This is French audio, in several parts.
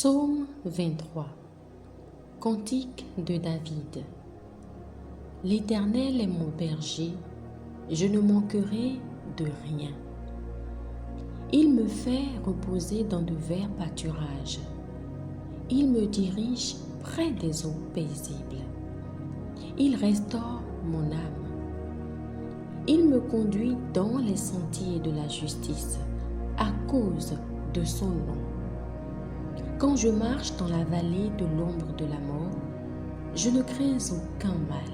Psaume 23. Cantique de David. L'Éternel est mon berger, je ne manquerai de rien. Il me fait reposer dans de verts pâturages. Il me dirige près des eaux paisibles. Il restaure mon âme. Il me conduit dans les sentiers de la justice à cause de son nom. Quand je marche dans la vallée de l'ombre de la mort, je ne crains aucun mal,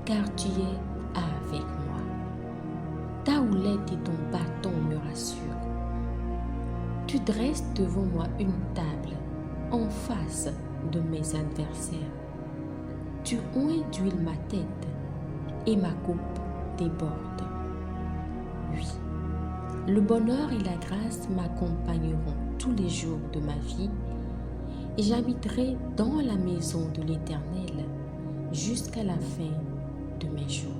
car tu es avec moi. Ta houlette et ton bâton me rassurent. Tu dresses devant moi une table en face de mes adversaires. Tu oins d'huile ma tête et ma coupe déborde. Oui, le bonheur et la grâce m'accompagneront tous les jours de ma vie et j'habiterai dans la maison de l'Éternel jusqu'à la fin de mes jours.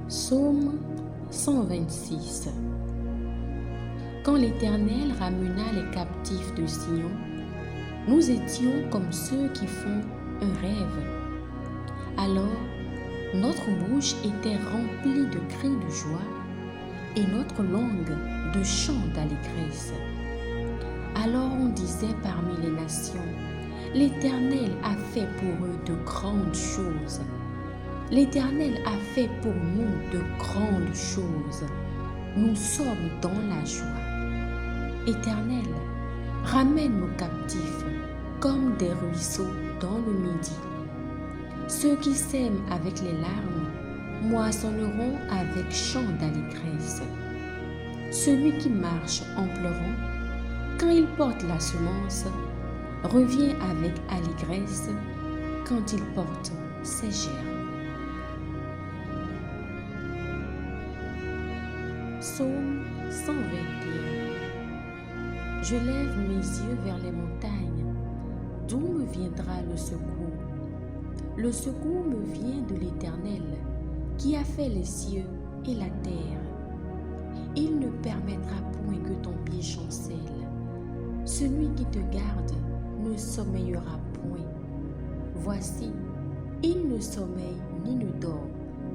Psaume 126. Quand l'Éternel ramena les captifs de Sion, nous étions comme ceux qui font un rêve. Alors, notre bouche était remplie de cris de joie et notre langue de chants d'allégresse. Alors on disait parmi les nations, l'Éternel a fait pour eux de grandes choses. L'Éternel a fait pour nous de grandes choses. Nous sommes dans la joie. Éternel, ramène nos captifs comme des ruisseaux dans le midi. Ceux qui sèment avec les larmes moissonneront avec chant d'allégresse. Celui qui marche en pleurant, quand il porte la semence, revient avec allégresse quand il porte ses germes. Psaume 121. Je lève mes yeux vers les montagnes, d'où me viendra le secours. Le secours me vient de l'Éternel, qui a fait les cieux et la terre. Il ne permettra point que ton pied chancelle. Celui qui te garde ne sommeillera point. Voici, il ne sommeille ni ne dort,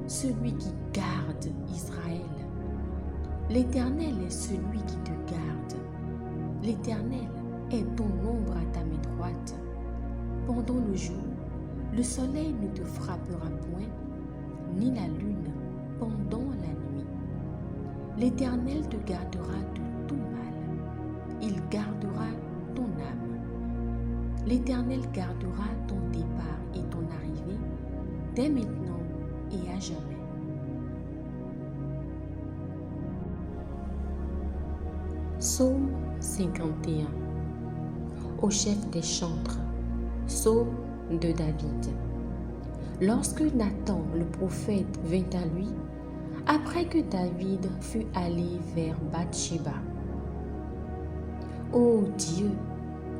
celui qui garde Israël. L'Éternel est celui qui te garde. L'Éternel est ton ombre à ta main droite. Pendant le jour, le soleil ne te frappera point, ni la lune pendant la nuit. L'Éternel te gardera de tout mal. Il gardera ton âme. L'Éternel gardera ton départ et ton arrivée, dès maintenant et à jamais. Psaume 51. Au chef des chantres. Psaume de David. Lorsque Nathan le prophète vint à lui, après que David fut allé vers Bathsheba. Ô Dieu,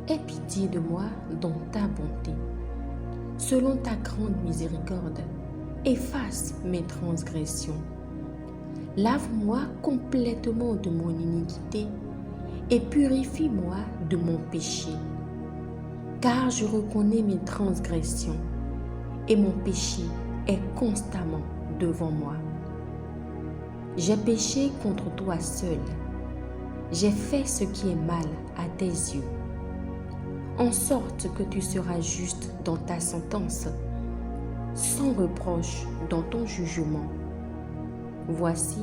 aie pitié de moi dans ta bonté. Selon ta grande miséricorde, efface mes transgressions. Lave-moi complètement de mon iniquité et purifie-moi de mon péché. Car je reconnais mes transgressions et mon péché est constamment devant moi. J'ai péché contre toi seul. J'ai fait ce qui est mal à tes yeux, en sorte que tu seras juste dans ta sentence, sans reproche dans ton jugement. Voici,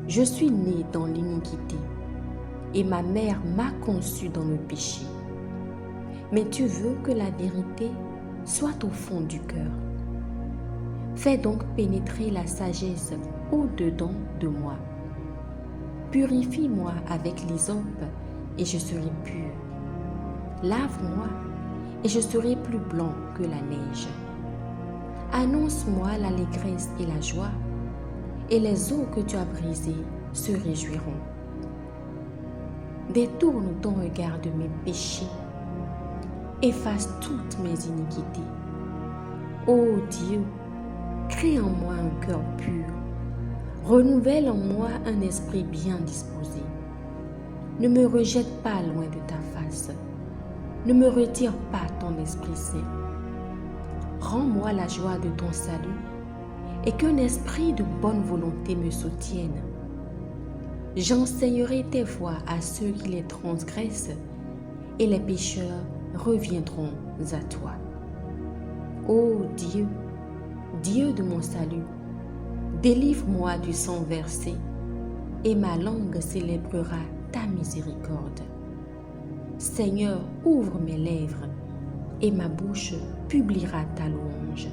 je suis né dans l'iniquité, et ma mère m'a conçu dans le péché. Mais tu veux que la vérité soit au fond du cœur. Fais donc pénétrer la sagesse au-dedans de moi. Purifie-moi avec l'hysope et je serai pur. Lave-moi et je serai plus blanc que la neige. Annonce-moi l'allégresse et la joie, et les eaux que tu as brisées se réjouiront. Détourne ton regard de mes péchés. Efface toutes mes iniquités. Ô Dieu, crée en moi un cœur pur. Renouvelle en moi un esprit bien disposé. Ne me rejette pas loin de ta face. Ne me retire pas ton Esprit Saint. Rends-moi la joie de ton salut et qu'un esprit de bonne volonté me soutienne. J'enseignerai tes voies à ceux qui les transgressent et les pécheurs reviendront à toi. Ô Dieu, Dieu de mon salut, délivre-moi du sang versé et ma langue célébrera ta miséricorde. Seigneur, ouvre mes lèvres et ma bouche publiera ta louange.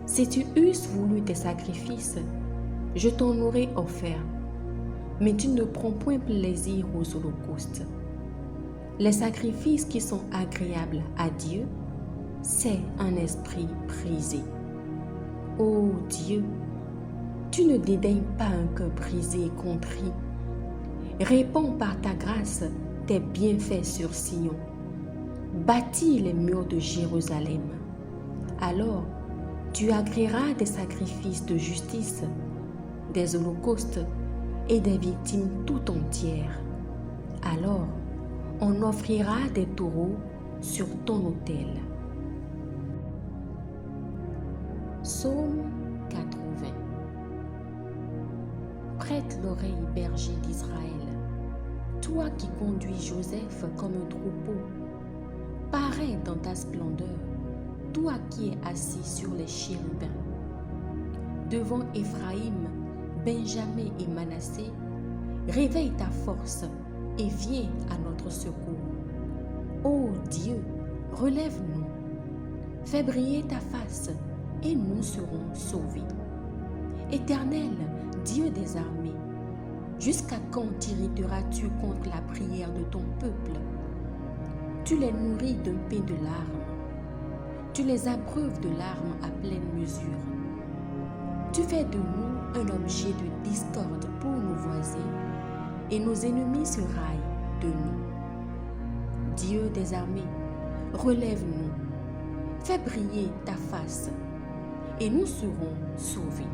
Si tu eusses voulu des sacrifices, je t'en aurais offert, mais tu ne prends point plaisir aux holocaustes. Les sacrifices qui sont agréables à Dieu, c'est un esprit brisé. Ô Dieu, tu ne dédaignes pas un cœur brisé et contrit. Répands par ta grâce tes bienfaits sur Sion. Bâtis les murs de Jérusalem. Alors, tu agréeras des sacrifices de justice, des holocaustes et des victimes tout entières. Alors, on offrira des taureaux sur ton autel. Psaume 80. Prête l'oreille, berger d'Israël, toi qui conduis Joseph comme un troupeau. Parais dans ta splendeur, toi qui es assis sur les chérubins. Devant Éphraïm, Benjamin et Manassé, réveille ta force et viens à notre secours. Ô Dieu, relève-nous, fais briller ta face et nous serons sauvés. Éternel, Dieu des armées, jusqu'à quand t'irriteras-tu contre la prière de ton peuple? Tu les nourris d'un pain de larmes, tu les abreuves de larmes à pleine mesure. Tu fais de nous un objet de discorde pour nos voisins, et nos ennemis se raillent de nous. Dieu des armées, relève-nous, fais briller ta face, et nous serons sauvés.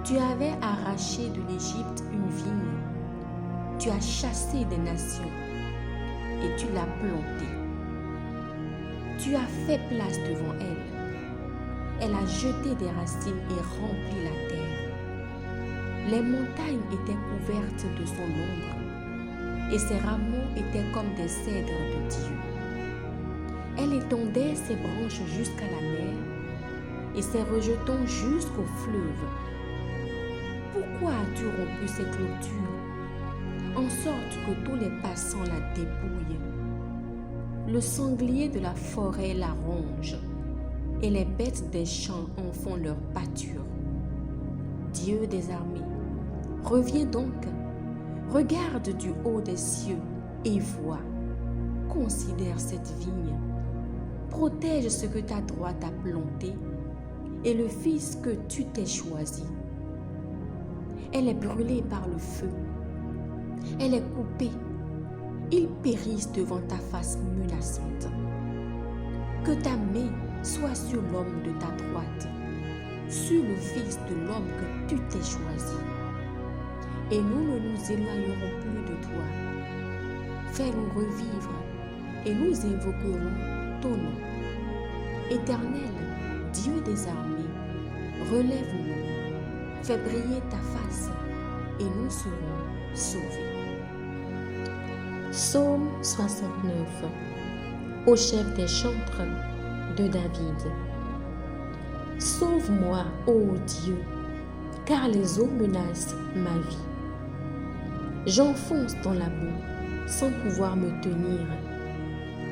Tu avais arraché de l'Égypte une vigne, tu as chassé des nations, et tu l'as plantée. Tu as fait place devant elle. Elle a jeté des racines et rempli la terre. Les montagnes étaient couvertes de son ombre, et ses rameaux étaient comme des cèdres de Dieu. Elle étendait ses branches jusqu'à la mer, et ses rejetons jusqu'au fleuve. Pourquoi as-tu rompu ces clôtures, en sorte que tous les passants la dépouillent? Le sanglier de la forêt la ronge, et les bêtes des champs en font leur pâture. Dieu des armées, reviens donc, regarde du haut des cieux et vois, considère cette vigne, protège ce que ta droite a planté et le fils que tu t'es choisi. Elle est brûlée par le feu, elle est coupée, ils périssent devant ta face menaçante. Que ta main soit sur l'homme de ta droite, sur le fils de l'homme que tu t'es choisi. Et nous ne nous éloignerons plus de toi. Fais-nous revivre et nous invoquerons ton nom. Éternel, Dieu des armées, relève-nous, fais briller ta face et nous serons sauvés. Psaume 69. Au chef des chantres de David. Sauve-moi, ô Dieu, car les eaux menacent ma vie. J'enfonce dans la boue sans pouvoir me tenir.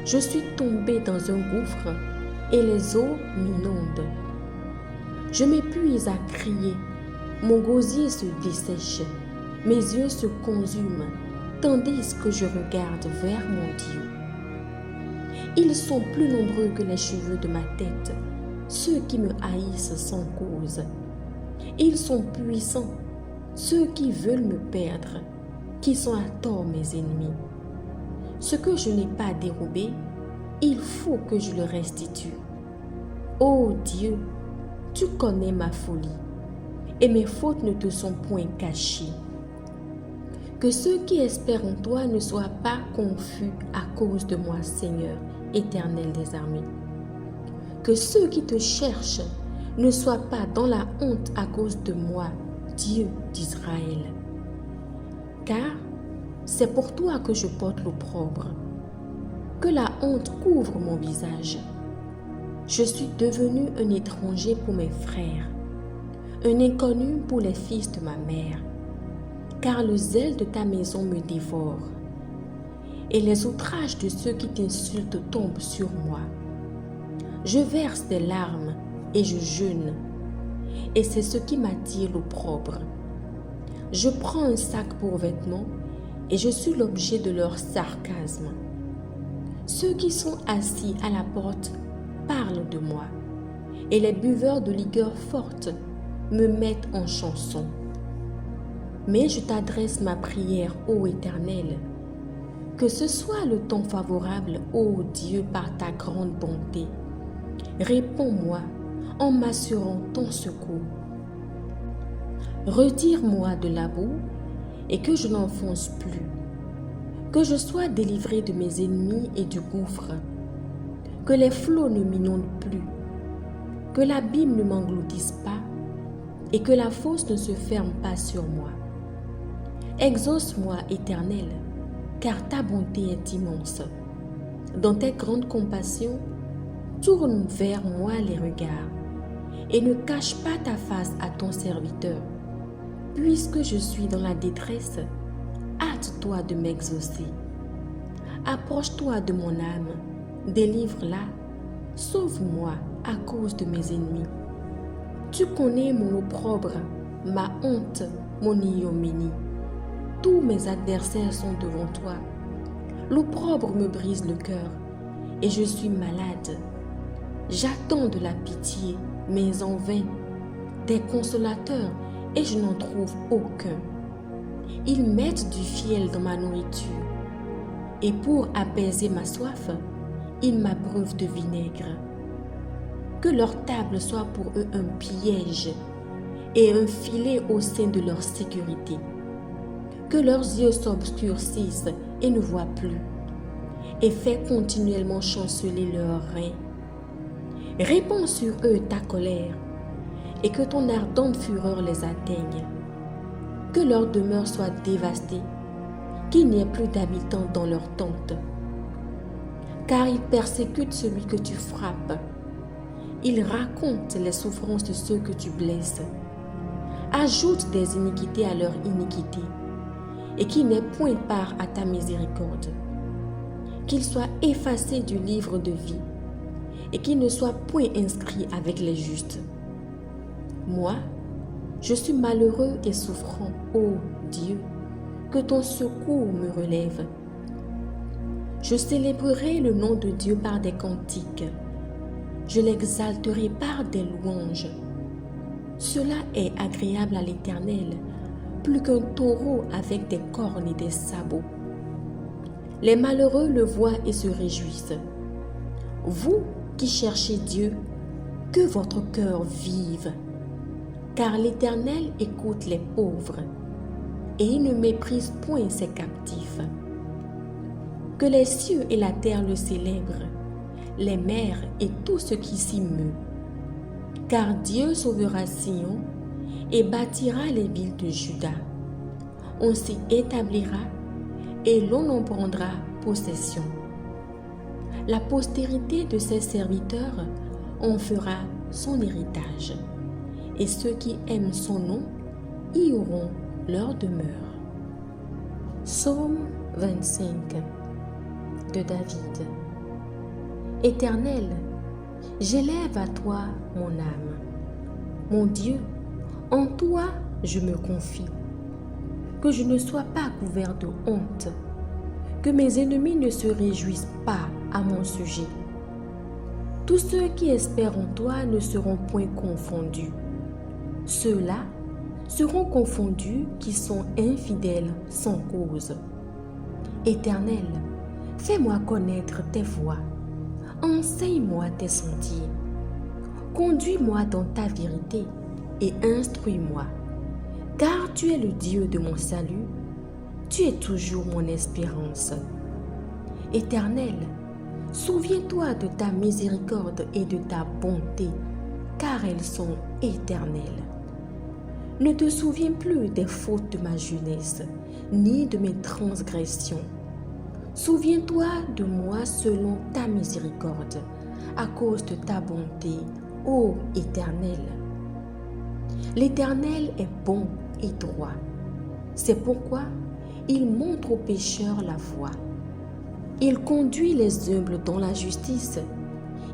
Je suis tombé dans un gouffre et les eaux m'inondent. Je m'épuise à crier, mon gosier se dessèche, mes yeux se consument, tandis que je regarde vers mon Dieu. Ils sont plus nombreux que les cheveux de ma tête, ceux qui me haïssent sans cause. Ils sont puissants, ceux qui veulent me perdre, qui sont à tort mes ennemis. Ce que je n'ai pas dérobé, il faut que je le restitue. Ô Dieu, tu connais ma folie, et mes fautes ne te sont point cachées. Que ceux qui espèrent en toi ne soient pas confus à cause de moi, Seigneur, Éternel des armées. Que ceux qui te cherchent ne soient pas dans la honte à cause de moi, Dieu d'Israël. Car c'est pour toi que je porte l'opprobre, que la honte couvre mon visage. Je suis devenu un étranger pour mes frères, un inconnu pour les fils de ma mère, car le zèle de ta maison me dévore, et les outrages de ceux qui t'insultent tombent sur moi. Je verse des larmes et je jeûne, et c'est ce qui m'attire l'opprobre. Je prends un sac pour vêtements, et je suis l'objet de leur sarcasme. Ceux qui sont assis à la porte parlent de moi, et les buveurs de liqueurs fortes me mettent en chanson. Mais je t'adresse ma prière, ô Éternel. Que ce soit le temps favorable, ô Dieu, par ta grande bonté. Réponds-moi en m'assurant ton secours. Retire-moi de la boue et que je n'enfonce plus. Que je sois délivré de mes ennemis et du gouffre. Que les flots ne m'inondent plus. Que l'abîme ne m'engloutisse pas et que la fosse ne se ferme pas sur moi. Exauce-moi, Éternel, car ta bonté est immense. Dans tes grandes compassions, tourne vers moi les regards et ne cache pas ta face à ton serviteur. Puisque je suis dans la détresse, hâte-toi de m'exaucer. Approche-toi de mon âme, délivre-la, sauve-moi à cause de mes ennemis. Tu connais mon opprobre, ma honte, mon ignominie. Tous mes adversaires sont devant toi. L'opprobre me brise le cœur et je suis malade. J'attends de la pitié, mais en vain, des consolateurs et je n'en trouve aucun. Ils mettent du fiel dans ma nourriture et pour apaiser ma soif, ils m'abreuvent de vinaigre. Que leur table soit pour eux un piège et un filet au sein de leur sécurité. Que leurs yeux s'obscurcissent et ne voient plus, et fais continuellement chanceler leurs reins. Répands sur eux ta colère, et que ton ardente fureur les atteigne. Que leur demeure soit dévastée, qu'il n'y ait plus d'habitants dans leur tente. Car ils persécutent celui que tu frappes. Ils racontent les souffrances de ceux que tu blesses. Ajoute des iniquités à leur iniquité, et qu'il n'ait point part à ta miséricorde. Qu'il soit effacé du livre de vie, et qu'il ne soit point inscrit avec les justes. Moi, je suis malheureux et souffrant, ô Dieu, que ton secours me relève. Je célébrerai le nom de Dieu par des cantiques. Je l'exalterai par des louanges. Cela est agréable à l'Éternel, plus qu'un taureau avec des cornes et des sabots. Les malheureux le voient et se réjouissent. Vous qui cherchez Dieu, que votre cœur vive, car l'Éternel écoute les pauvres et il ne méprise point ses captifs. Que les cieux et la terre le célèbrent, les mers et tout ce qui s'y meut. Car Dieu sauvera Sion et bâtira les villes de Juda. On s'y établira et l'on en prendra possession. La postérité de ses serviteurs en fera son héritage, et ceux qui aiment son nom y auront leur demeure. Psaume 25 de David. Éternel, j'élève à toi mon âme. Mon Dieu, en toi je me confie. Que je ne sois pas couvert de honte, que mes ennemis ne se réjouissent pas à mon sujet. Tous ceux qui espèrent en toi ne seront point confondus. Ceux-là seront confondus qui sont infidèles sans cause. Éternel, fais-moi connaître tes voies, enseigne-moi tes sentiers. Conduis-moi dans ta vérité et instruis-moi, car tu es le Dieu de mon salut. tu es toujours mon espérance. Éternel, souviens-toi de ta miséricorde et de ta bonté, car elles sont éternelles. Ne te souviens plus des fautes de ma jeunesse, ni de mes transgressions. Souviens-toi de moi selon ta miséricorde, à cause de ta bonté, ô Éternel. L'Éternel est bon et droit. C'est pourquoi il montre aux pécheurs la voie. Il conduit les humbles dans la justice.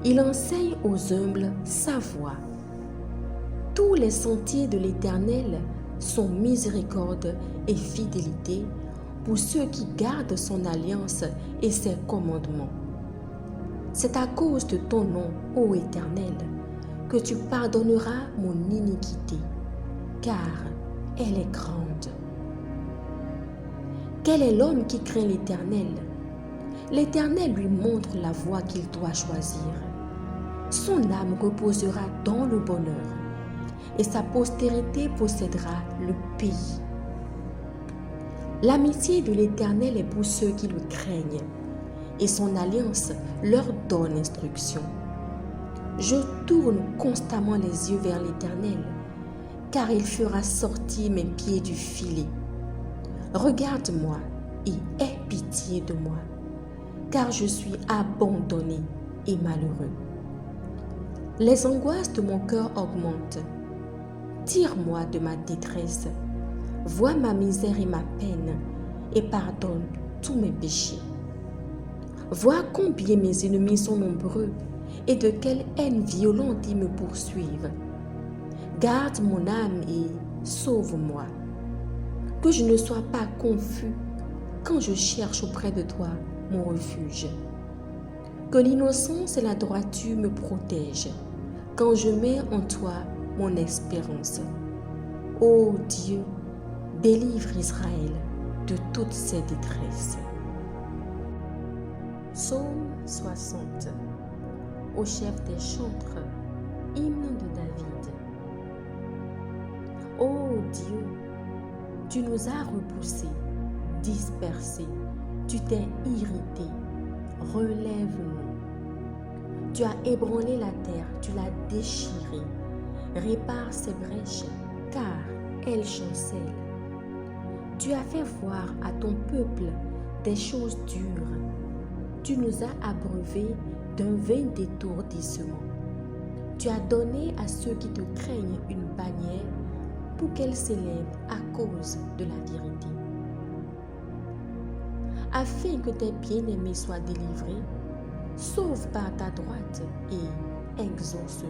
Il enseigne aux humbles sa voie. Tous les sentiers de l'Éternel sont miséricorde et fidélité pour ceux qui gardent son alliance et ses commandements. C'est à cause de ton nom, ô Éternel, que tu pardonneras mon iniquité, car elle est grande. Quel est l'homme qui craint l'Éternel? L'Éternel lui montre la voie qu'il doit choisir. Son âme reposera dans le bonheur, et sa postérité possédera le pays. L'amitié de l'Éternel est pour ceux qui le craignent, et son alliance leur donne instruction. Je tourne constamment les yeux vers l'Éternel, car il fera sortir mes pieds du filet. Regarde-moi et aie pitié de moi, car je suis abandonné et malheureux. Les angoisses de mon cœur augmentent. Tire-moi de ma détresse. Vois ma misère et ma peine et pardonne tous mes péchés. Vois combien mes ennemis sont nombreux et de quelle haine violente ils me poursuivent. Garde mon âme et sauve-moi. Que je ne sois pas confus quand je cherche auprès de toi mon refuge. Que l'innocence et la droiture me protègent quand je mets en toi mon espérance. Ô Dieu, délivre Israël de toutes ses détresses. Psaume 60. Au chef des chantres, hymne de David. Ô Dieu, tu nous as repoussés, dispersés, tu t'es irrité, relève-nous. Tu as ébranlé la terre, tu l'as déchirée. Répare ses brèches, car elles chancellent. Tu as fait voir à ton peuple des choses dures. Tu nous as abreuvés d'un vain d'étourdissement. Tu as donné à ceux qui te craignent une bannière pour qu'elle s'élève à cause de la vérité. Afin que tes bien-aimés soient délivrés, sauve par ta droite et exauce-nous.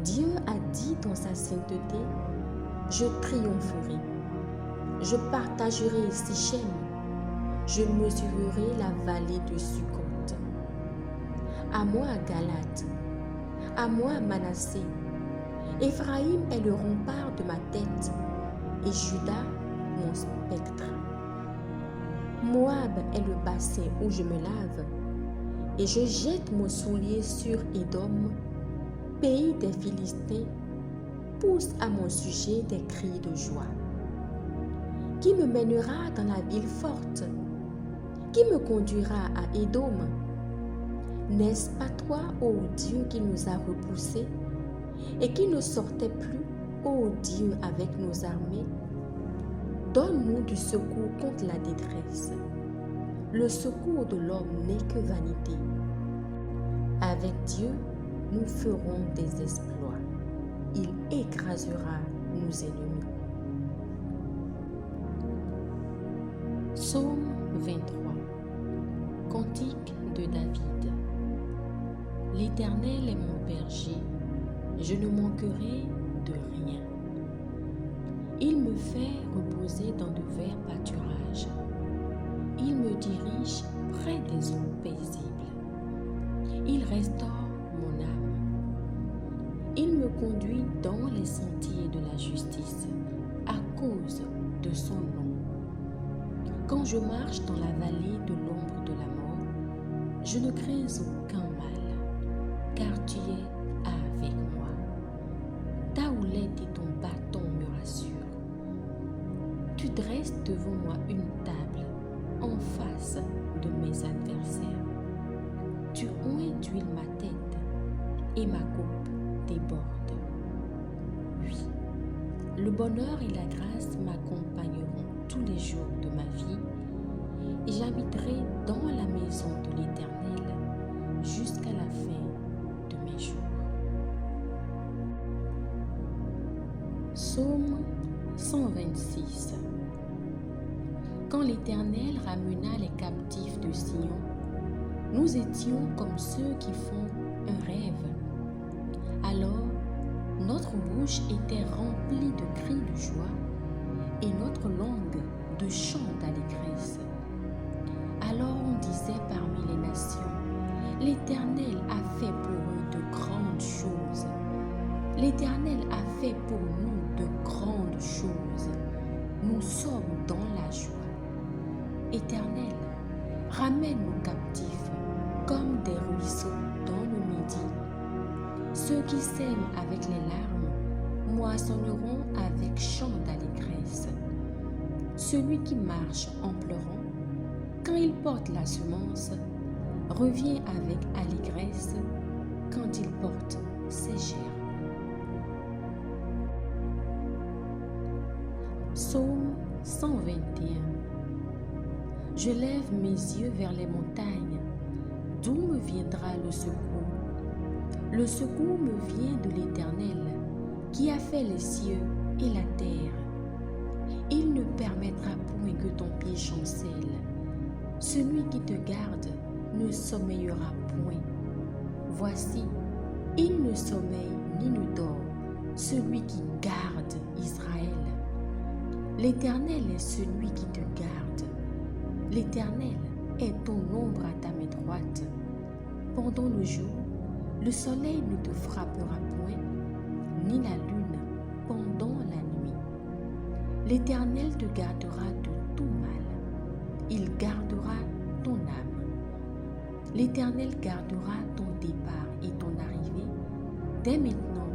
Dieu a dit dans sa sainteté, je triompherai, je partagerai Sichem, je mesurerai la vallée de Succoth. À moi Galate, à moi Manassé, Éphraïm est le rempart de ma tête et Juda mon spectre. Moab est le bassin où je me lave et je jette mon soulier sur Édom, pays des Philistins. Pousse à mon sujet des cris de joie. Qui me mènera dans la ville forte? Qui me conduira à Édom? N'est-ce pas toi, ô Dieu, qui nous a repoussés et qui ne sortait plus, ô Dieu, avec nos armées? Donne-nous du secours contre la détresse. Le secours de l'homme n'est que vanité. Avec Dieu, nous ferons des exploits. Il écrasera nos ennemis. Psaume 23. Cantique de David. L'Éternel est mon berger, je ne manquerai de rien. Il me fait reposer dans de verts pâturages. Il me dirige près des eaux paisibles. Il restaure mon âme. Il me conduit dans les sentiers de la justice à cause de son nom. Quand je marche dans la vallée de l'ombre de la mort, je ne crains aucun mal, car tu es avec moi. Ta houlette et ton bâton me rassurent. Tu dresses devant moi une table en face de mes adversaires. Tu oins d'huile ma tête et ma coupe déborde. Oui, le bonheur et la grâce m'accompagneront tous les jours de ma vie et j'habiterai dans la maison de l'Éternel jusqu'à la fin de mes jours. Psaume 126. Quand l'Éternel ramena les captifs de Sion, nous étions comme ceux qui font un rêve. Alors, notre bouche était remplie de cris de joie et notre langue de chants d'allégresse. Alors on disait parmi les nations, l'Éternel a fait pour eux de grandes choses. L'Éternel a fait pour nous de grandes choses. Nous sommes dans la joie. Éternel, ramène nos captifs comme des ruisseaux dans le midi. Ceux qui sèment avec les larmes moissonneront avec chant d'allégresse. Celui qui marche en pleurant, quand il porte la semence, revient avec allégresse quand il porte ses gerbes. Psaume 121. Je lève mes yeux vers les montagnes. D'où me viendra le secours? Le secours me vient de l'Éternel, qui a fait les cieux et la terre. Il ne permettra point que ton pied chancelle. Celui qui te garde ne sommeillera point. Voici, il ne sommeille ni ne dort, celui qui garde Israël. L'Éternel est celui qui te garde. L'Éternel est ton ombre à ta main droite. Pendant le jour, le soleil ne te frappera point, ni la lune pendant la nuit. L'Éternel te gardera de tout mal. Il gardera ton âme. L'Éternel gardera ton départ et ton arrivée, dès maintenant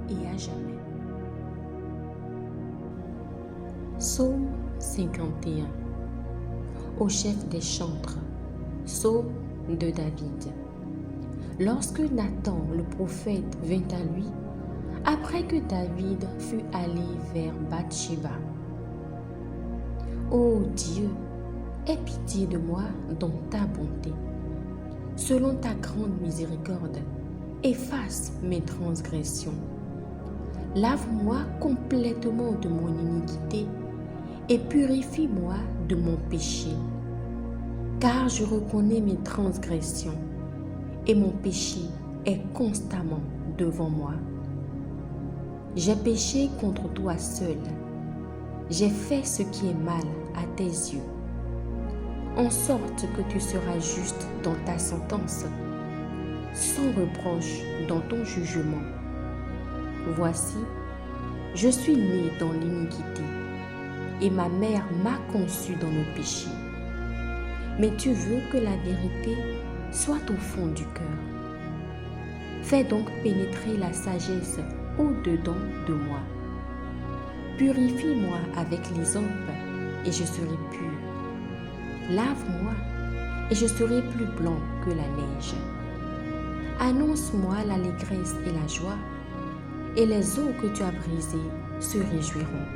et à jamais. Psaume 51. Au chef des chantres, psaume de David. Lorsque Nathan le prophète vint à lui, après que David fut allé vers Bathsheba. Ô Dieu, aie pitié de moi dans ta bonté. Selon ta grande miséricorde, efface mes transgressions. Lave-moi complètement de mon iniquité et purifie-moi de mon péché. Car je reconnais mes transgressions et mon péché est constamment devant moi. J'ai péché contre toi seul. J'ai fait ce qui est mal à tes yeux, en sorte que tu seras juste dans ta sentence, sans reproche dans ton jugement. Voici, je suis né dans l'iniquité, et ma mère m'a conçu dans le péché. Mais tu veux que la vérité soit au fond du cœur. Fais donc pénétrer la sagesse au-dedans de moi. Purifie-moi avec l'hysope, et je serai pur. Lave-moi, et je serai plus blanc que la neige. Annonce-moi l'allégresse et la joie, et les eaux que tu as brisées se réjouiront.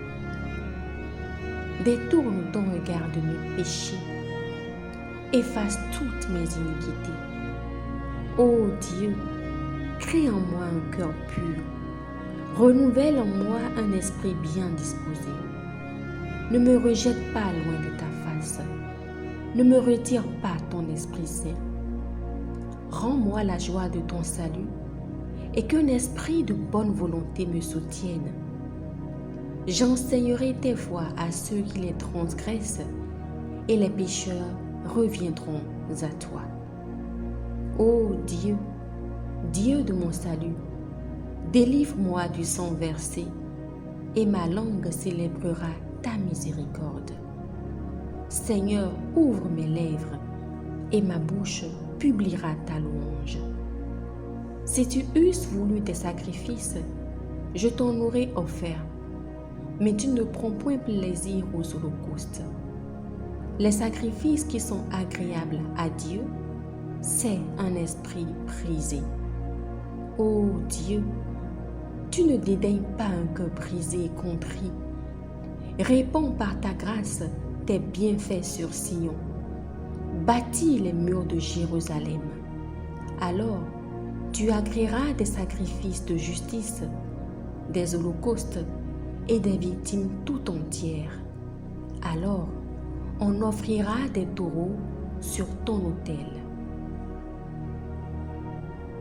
Détourne ton regard de mes péchés. Efface toutes mes iniquités. Ô Dieu, crée en moi un cœur pur. Renouvelle en moi un esprit bien disposé. Ne me rejette pas loin de ta face. Ne me retire pas ton Esprit Saint. Rends-moi la joie de ton salut et qu'un esprit de bonne volonté me soutienne. J'enseignerai tes voies à ceux qui les transgressent et les pécheurs reviendront à toi. Ô Dieu, Dieu de mon salut, délivre-moi du sang versé et ma langue célébrera ta miséricorde. Seigneur, ouvre mes lèvres et ma bouche publiera ta louange. Si tu eusses voulu des sacrifices, je t'en aurais offert. mais tu ne prends point plaisir aux holocaustes. Les sacrifices qui sont agréables à Dieu, c'est un esprit brisé. Ô Dieu, tu ne dédaignes pas un cœur brisé et contrit. Répands par ta grâce tes bienfaits sur Sion. Bâtis les murs de Jérusalem. Alors, tu agréeras des sacrifices de justice, des holocaustes et des victimes tout entières. Alors, on offrira des taureaux sur ton autel.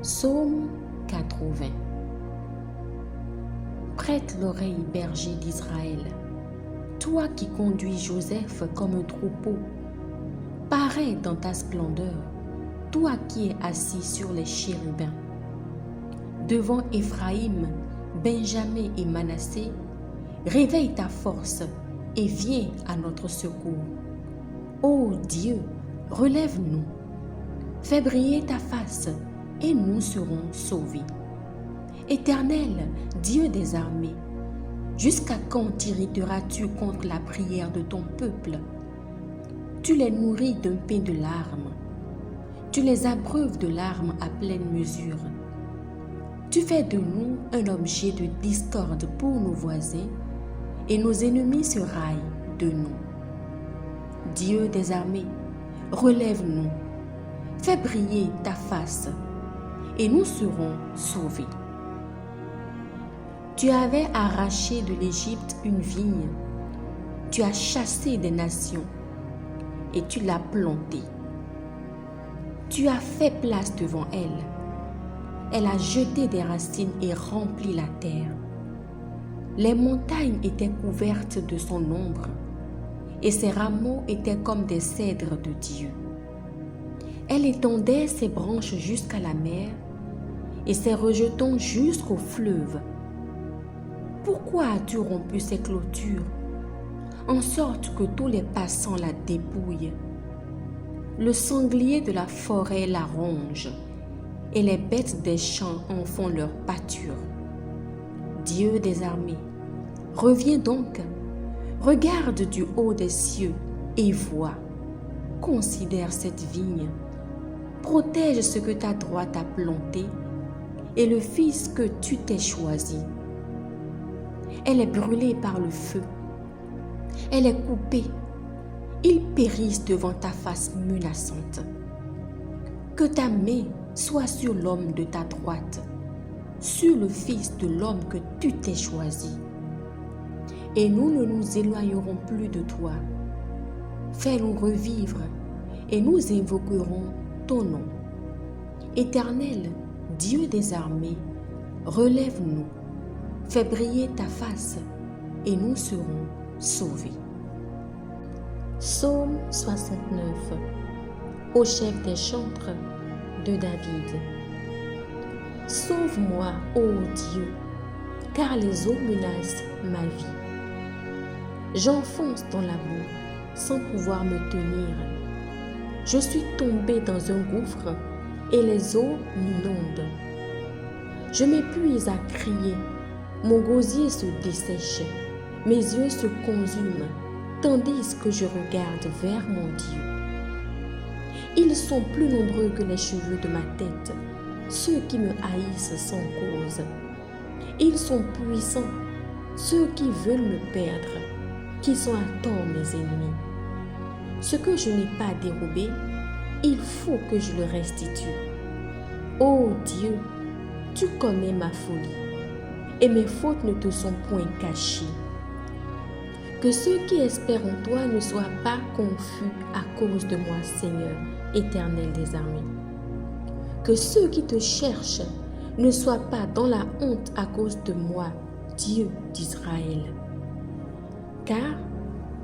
Psaume 80. Prête l'oreille, berger d'Israël, toi qui conduis Joseph comme un troupeau. Parais dans ta splendeur, toi qui es assis sur les chérubins. Devant Éphraïm, Benjamin et Manassé, réveille ta force et viens à notre secours. Ô Dieu, relève-nous. Fais briller ta face et nous serons sauvés. Éternel, Dieu des armées, jusqu'à quand t'irriteras-tu contre la prière de ton peuple? Tu les nourris d'un pain de larmes. Tu les abreuves de larmes à pleine mesure. Tu fais de nous un objet de discorde pour nos voisins et nos ennemis se raillent de nous. Dieu des armées, relève-nous. Fais briller ta face et nous serons sauvés. Tu avais arraché de l'Égypte une vigne. Tu as chassé des nations et tu l'as plantée. Tu as fait place devant elle. Elle a jeté des racines et rempli la terre. Les montagnes étaient couvertes de son ombre et ses rameaux étaient comme des cèdres de Dieu. Elle étendait ses branches jusqu'à la mer et ses rejetons jusqu'au fleuve. Pourquoi as-tu rompu ses clôtures, en sorte que tous les passants la dépouillent? Le sanglier de la forêt la ronge, et les bêtes des champs en font leur pâture. Dieu des armées, reviens donc, regarde du haut des cieux et vois, considère cette vigne, protège ce que ta droite a planté et le fils que tu t'es choisi. Elle est brûlée par le feu, elle est coupée, ils périssent devant ta face menaçante. Que ta main soit sur l'homme de ta droite, sur le fils de l'homme que tu t'es choisi. Et nous ne nous éloignerons plus de toi. Fais-nous revivre et nous invoquerons ton nom. Éternel, Dieu des armées, relève-nous, fais briller ta face et nous serons sauvés. Psaume 69. Au chef des chantres de David. Sauve-moi, ô Dieu, car les eaux menacent ma vie. J'enfonce dans la boue sans pouvoir me tenir. Je suis tombé dans un gouffre et les eaux m'inondent. Je m'épuise à crier, mon gosier se dessèche, mes yeux se consument, tandis que je regarde vers mon Dieu. Ils sont plus nombreux que les cheveux de ma tête, ceux qui me haïssent sans cause. Ils sont puissants, ceux qui veulent me perdre, qui sont à tort mes ennemis. Ce que je n'ai pas dérobé, il faut que je le restitue. Ô Dieu, tu connais ma folie, et mes fautes ne te sont point cachées. Que ceux qui espèrent en toi ne soient pas confus à cause de moi, Seigneur, Éternel des armées. Que ceux qui te cherchent ne soient pas dans la honte à cause de moi, Dieu d'Israël. Car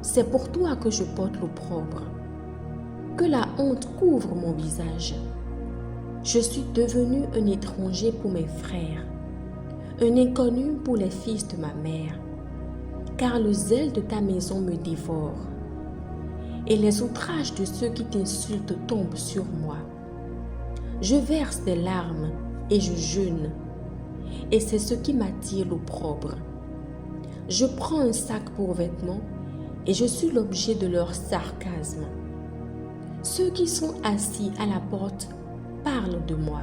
c'est pour toi que je porte l'opprobre. Que la honte couvre mon visage. Je suis devenu un étranger pour mes frères, un inconnu pour les fils de ma mère. Car le zèle de ta maison me dévore, et les outrages de ceux qui t'insultent tombent sur moi. Je verse des larmes et je jeûne, et c'est ce qui m'attire l'opprobre. Je prends un sac pour vêtements et je suis l'objet de leur sarcasme. Ceux qui sont assis à la porte parlent de moi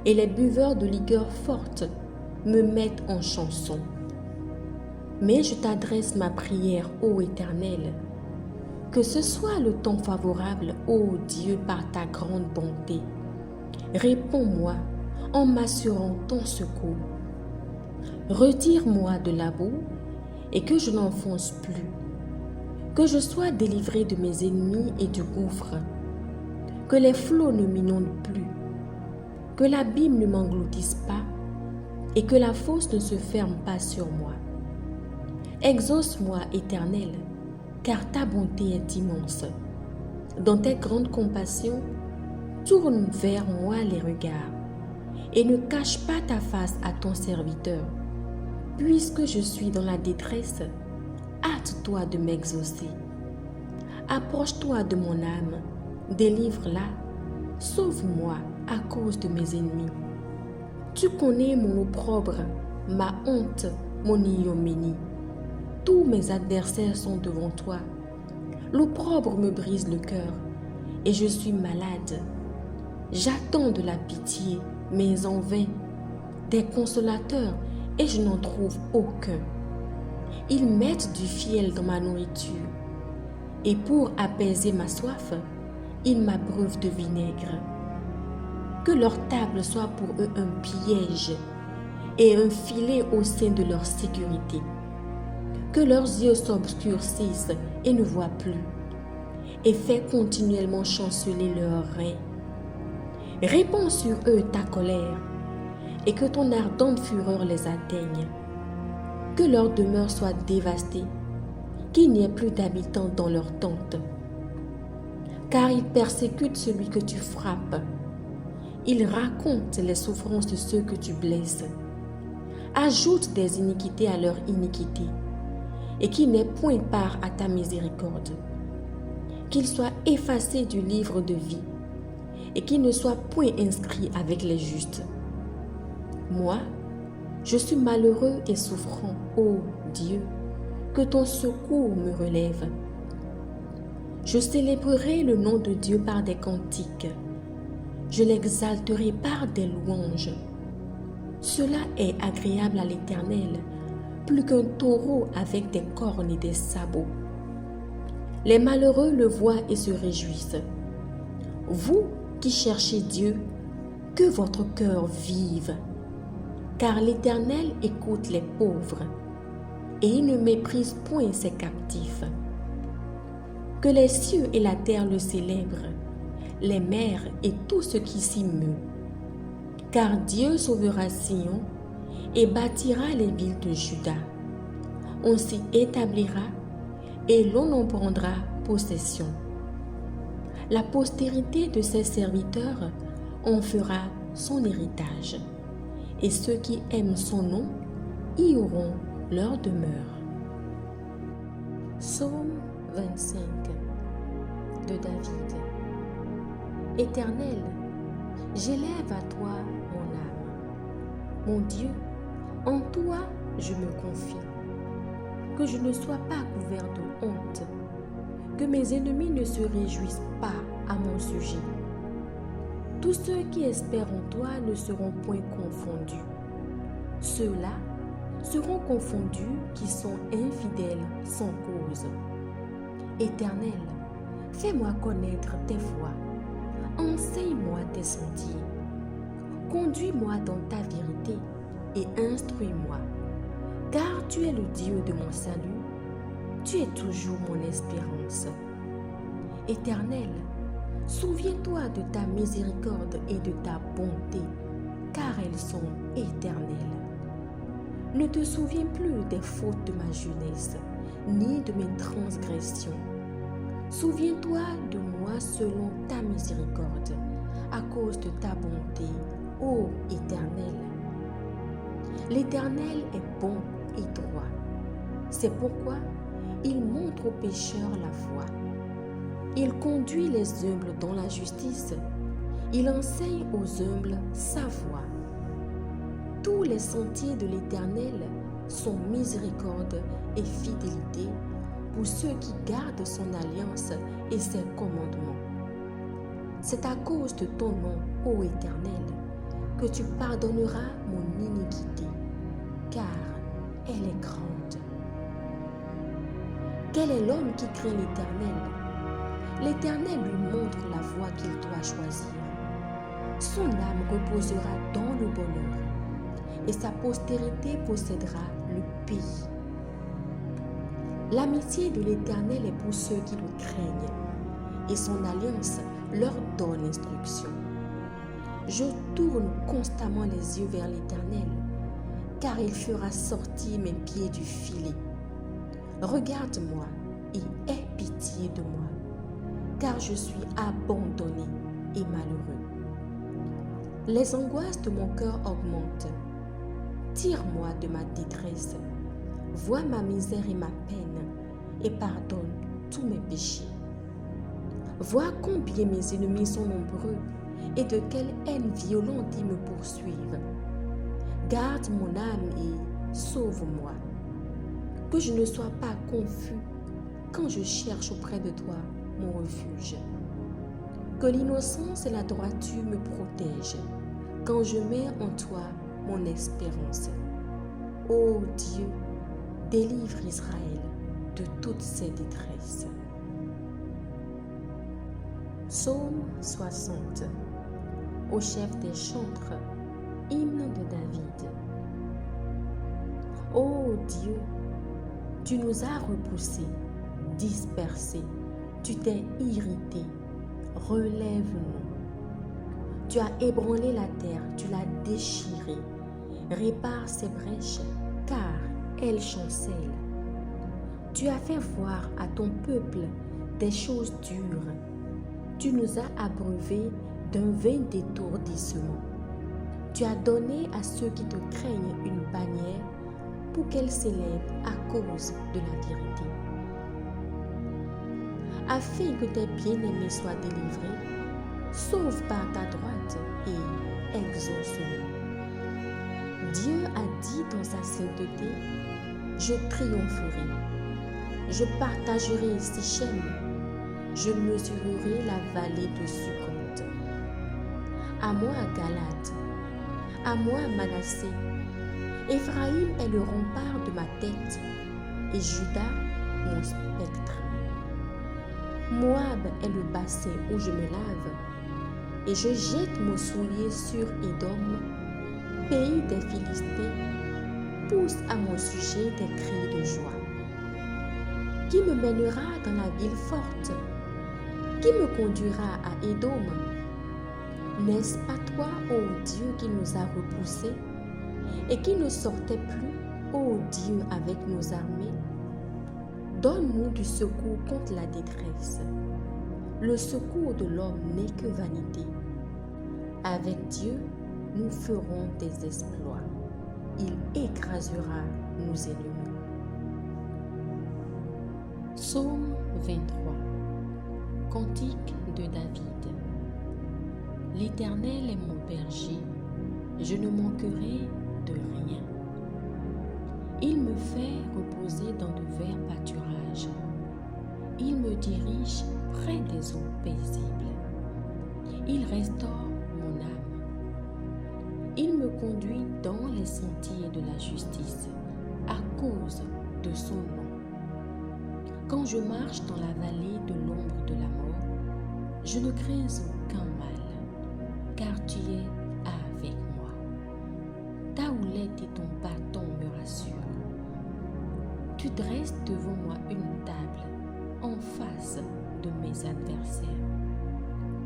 et les buveurs de liqueurs fortes me mettent en chanson. Mais je t'adresse ma prière, ô Éternel. Que ce soit le temps favorable, ô Dieu, par ta grande bonté. Réponds-moi en m'assurant ton secours. Retire-moi de la boue et que je n'enfonce plus. Que je sois délivré de mes ennemis et du gouffre. Que les flots ne m'inondent plus. Que l'abîme ne m'engloutisse pas et que la fosse ne se ferme pas sur moi. Exauce-moi, Éternel, car ta bonté est immense. Dans tes grandes compassions, tourne vers moi les regards et ne cache pas ta face à ton serviteur. Puisque je suis dans la détresse, hâte-toi de m'exaucer. Approche-toi de mon âme, délivre-la, sauve-moi à cause de mes ennemis. Tu connais mon opprobre, ma honte, mon ignominie. Tous mes adversaires sont devant toi. L'opprobre me brise le cœur et je suis malade. J'attends de la pitié, mais en vain, des consolateurs et je n'en trouve aucun. Ils mettent du fiel dans ma nourriture et pour apaiser ma soif, ils m'abreuvent de vinaigre. Que leur table soit pour eux un piège et un filet au sein de leur sécurité. Que leurs yeux s'obscurcissent et ne voient plus, et fais continuellement chanceler leurs reins. Répands sur eux ta colère, et que ton ardente fureur les atteigne. Que leur demeure soit dévastée, qu'il n'y ait plus d'habitants dans leurs tentes. Car ils persécutent celui que tu frappes. Ils racontent les souffrances de ceux que tu blesses. Ajoute des iniquités à leur iniquité, et qu'il n'ait point part à ta miséricorde. Qu'il soit effacé du livre de vie, et qu'il ne soit point inscrit avec les justes. Moi, je suis malheureux et souffrant, ô Dieu, que ton secours me relève. Je célébrerai le nom de Dieu par des cantiques. Je l'exalterai par des louanges. Cela est agréable à l'Éternel, plus qu'un taureau avec des cornes et des sabots. Les malheureux le voient et se réjouissent. Vous qui cherchez Dieu, que votre cœur vive, car l'Éternel écoute les pauvres et il ne méprise point ses captifs. Que les cieux et la terre le célèbrent, les mers et tout ce qui s'y meut. Car Dieu sauvera Sion et bâtira les villes de Juda. On s'y établira et l'on en prendra possession. La postérité de ses serviteurs en fera son héritage, et ceux qui aiment son nom y auront leur demeure. Psaume 25 de David. Éternel, j'élève à toi mon âme. Mon Dieu, en toi je me confie. Que je ne sois pas couvert de honte, que mes ennemis ne se réjouissent pas à mon sujet. Tous ceux qui espèrent en toi ne seront point confondus. Ceux-là seront confondus qui sont infidèles sans cause. Éternel, fais-moi connaître tes voies. Enseigne-moi tes sentiers. Conduis-moi dans ta vérité et instruis-moi. Car tu es le Dieu de mon salut. Tu es toujours mon espérance. Éternel, souviens-toi de ta miséricorde et de ta bonté, car elles sont éternelles. Ne te souviens plus des fautes de ma jeunesse, ni de mes transgressions. Souviens-toi de moi selon ta miséricorde, à cause de ta bonté, ô Éternel. L'Éternel est bon et droit. C'est pourquoi il montre aux pécheurs la voie. Il conduit les humbles dans la justice. Il enseigne aux humbles sa voie. Tous les sentiers de l'Éternel son miséricorde et fidélité pour ceux qui gardent son alliance et ses commandements. C'est à cause de ton nom, ô Éternel, que tu pardonneras mon iniquité, car elle est grande. Quel est l'homme qui craint l'Éternel? L'Éternel lui montre la voie qu'il doit choisir. Son âme reposera dans le bonheur, et sa postérité possédera le pays. L'amitié de l'Éternel est pour ceux qui le craignent, et son alliance leur donne l'instruction. Je tourne constamment les yeux vers l'Éternel, car il fera sortir mes pieds du filet. Regarde-moi et aie pitié de moi, car je suis abandonné et malheureux. Les angoisses de mon cœur augmentent. Tire-moi de ma détresse. Vois ma misère et ma peine et pardonne tous mes péchés. Vois combien mes ennemis sont nombreux et de quelle haine violente ils me poursuivent. Garde mon âme et sauve-moi. Que je ne sois pas confus quand je cherche auprès de toi mon refuge. Que l'innocence et la droiture me protègent quand je mets en toi mon espérance. Ô Dieu, délivre Israël de toutes ses détresses. Psaume 60. Au chef des chantres, hymne de David. Ô Dieu, tu nous as repoussés, dispersés, tu t'es irrité, relève-nous. Tu as ébranlé la terre, tu l'as déchirée. Répare ses brèches, car elles chancellent. Tu as fait voir à ton peuple des choses dures. Tu nous as abreuvés d'un vain d'étourdissement. Tu as donné à ceux qui te craignent une bannière pour qu'elle s'élève à cause de la vérité. Afin que tes bien-aimés soient délivrés, sauve par ta droite et exauce-nous. Dieu a dit dans sa sainteté, je triompherai, je partagerai Sichem, je mesurerai la vallée de Succoth. À moi Galate, à moi Manassé, Éphraïm est le rempart de ma tête et Juda mon spectre. Moab est le bassin où je me lave et je jette mon soulier sur Édom, pays des Philistins. Pousse à mon sujet des cris de joie. Qui me mènera dans la ville forte? Qui me conduira à Édom? N'est-ce pas toi, ô Dieu, qui nous a repoussés et qui ne sortait plus, ô Dieu, avec nos armées? Donne-nous du secours contre la détresse. Le secours de l'homme n'est que vanité. Avec Dieu, nous ferons des exploits. Il écrasera nos ennemis. Psaume 23. Cantique de David. L'Éternel est mon berger, je ne manquerai de rien. Il me fait reposer dans de verts pâturages. Il me dirige près des eaux paisibles. Il restaure mon âme. Il me conduit dans les sentiers de la justice à cause de son nom. Quand je marche dans la vallée de l'ombre de la mort, je ne crains aucun mal, car tu es avec moi. Ta houlette et ton bâton me rassurent. Tu dresses devant moi une table en face de mes adversaires.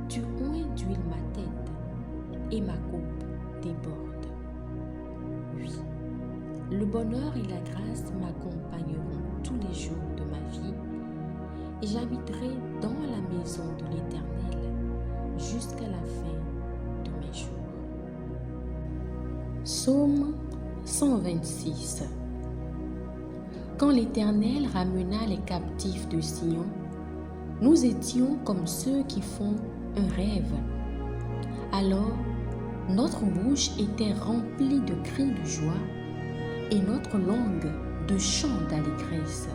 Tu oins d'huile ma tête et ma coupe déborde. Oui, le bonheur et la grâce m'accompagneront tous les jours de ma vie et j'habiterai dans la maison de l'Éternel jusqu'à la fin de mes jours. Psaume 126. Quand l'Éternel ramena les captifs de Sion, nous étions comme ceux qui font un rêve. Alors, notre bouche était remplie de cris de joie et notre langue de chants d'allégresse.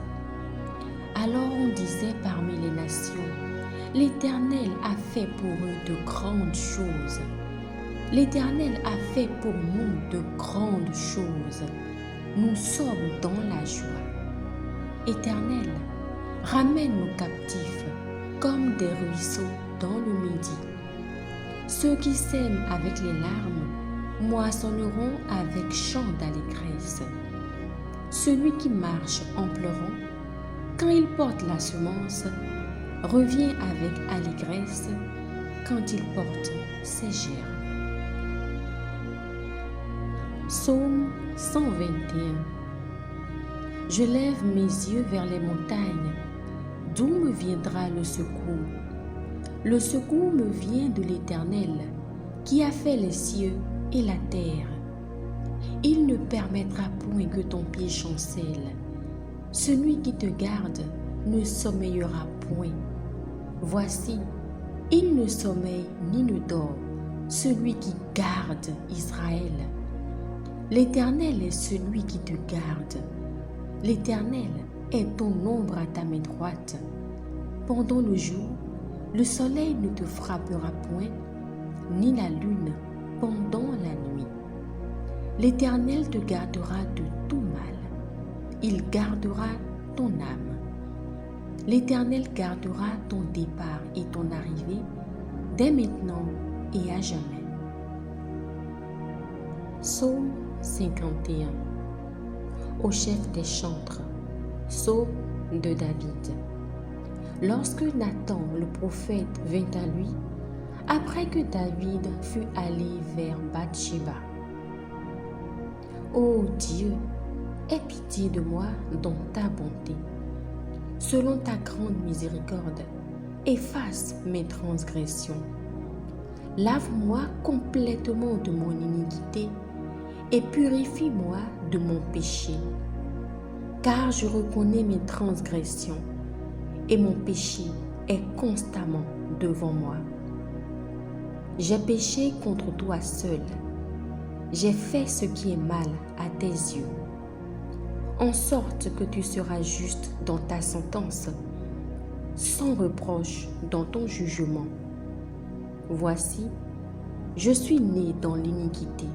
Alors on disait parmi les nations, l'Éternel a fait pour eux de grandes choses. L'Éternel a fait pour nous de grandes choses. Nous sommes dans la joie. Éternel, ramène nos captifs comme des ruisseaux dans le midi. Ceux qui sèment avec les larmes moissonneront avec chants d'allégresse. Celui qui marche en pleurant, quand il porte la semence, revient avec allégresse quand il porte ses gerbes. Psaume 121. Je lève mes yeux vers les montagnes. D'où me viendra le secours? Le secours me vient de l'Éternel, qui a fait les cieux et la terre. Il ne permettra point que ton pied chancelle. Celui qui te garde ne sommeillera point. Voici, il ne sommeille ni ne dort, celui qui garde Israël. L'Éternel est celui qui te garde. L'Éternel est ton ombre à ta main droite. Pendant le jour, le soleil ne te frappera point, ni la lune pendant la nuit. L'Éternel te gardera de tout mal. Il gardera ton âme. L'Éternel gardera ton départ et ton arrivée dès maintenant et à jamais. Psaume 51. Au chef des chantres, psaume de David. Lorsque Nathan le prophète vint à lui, après que David fut allé vers Bathsheba. Ô Dieu, aie pitié de moi dans ta bonté. Selon ta grande miséricorde, efface mes transgressions. Lave-moi complètement de mon iniquité et purifie-moi de mon péché. Car je reconnais mes transgressions et mon péché est constamment devant moi. J'ai péché contre toi seul. J'ai fait ce qui est mal à tes yeux, en sorte que tu seras juste dans ta sentence, sans reproche dans ton jugement. Voici, je suis né dans l'iniquité,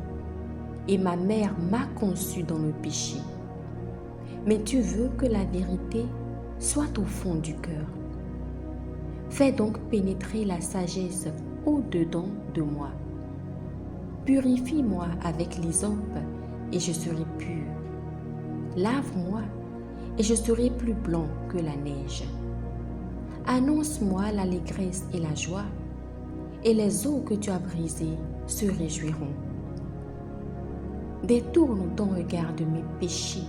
et ma mère m'a conçu dans le péché. Mais tu veux que la vérité soit au fond du cœur. Fais donc pénétrer la sagesse au-dedans de moi. Purifie-moi avec l'hysope et je serai pur. Lave-moi et je serai plus blanc que la neige. Annonce-moi l'allégresse et la joie, et les eaux que tu as brisées se réjouiront. Détourne ton regard de mes péchés.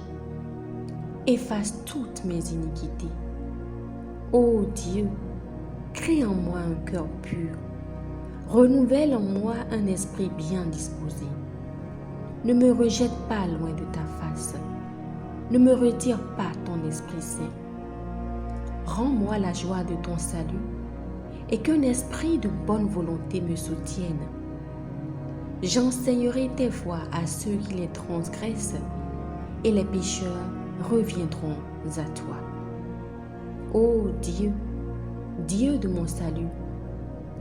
Efface toutes mes iniquités. Ô Dieu, crée en moi un cœur pur. Renouvelle en moi un esprit bien disposé. Ne me rejette pas loin de ta face. Ne me retire pas ton Esprit Saint. Rends-moi la joie de ton salut et qu'un esprit de bonne volonté me soutienne. J'enseignerai tes voies à ceux qui les transgressent et les pécheurs reviendront à toi. Ô Dieu, Dieu de mon salut,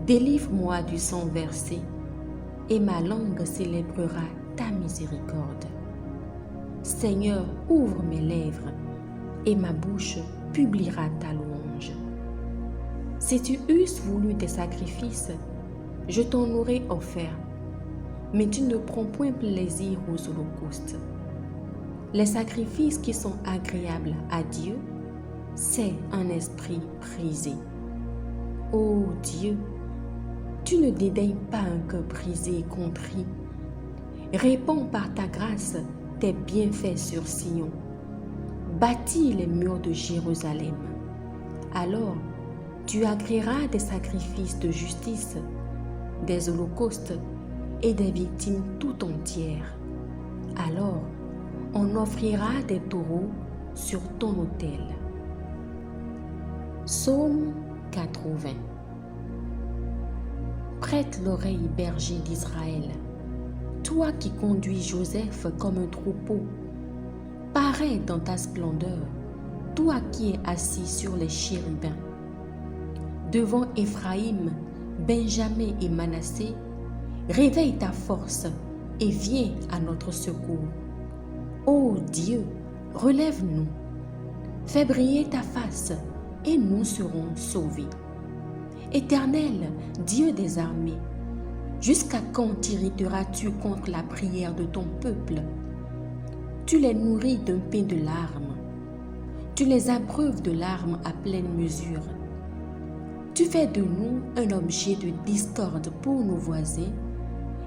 délivre-moi du sang versé et ma langue célébrera ta miséricorde. Seigneur, ouvre mes lèvres et ma bouche publiera ta louange. Si tu eusses voulu des sacrifices, je t'en aurais offert, mais tu ne prends point plaisir aux holocaustes. Les sacrifices qui sont agréables à Dieu, c'est un esprit brisé. Ô Dieu, tu ne dédaignes pas un cœur brisé et contrit. Répands par ta grâce tes bienfaits sur Sion. Bâtis les murs de Jérusalem. Alors, tu agréeras des sacrifices de justice, des holocaustes et des victimes tout entières. Alors, on offrira des taureaux sur ton autel. Psaume 80. Prête l'oreille, berger d'Israël, toi qui conduis Joseph comme un troupeau, apparaît dans ta splendeur, toi qui es assis sur les chérubins. Devant Éphraïm, Benjamin et Manassé, réveille ta force et viens à notre secours. Ô Dieu, relève-nous, fais briller ta face et nous serons sauvés. Éternel, Dieu des armées, jusqu'à quand t'irriteras-tu contre la prière de ton peuple? Tu les nourris d'un pain de larmes, tu les abreuves de larmes à pleine mesure. Tu fais de nous un objet de discorde pour nos voisins,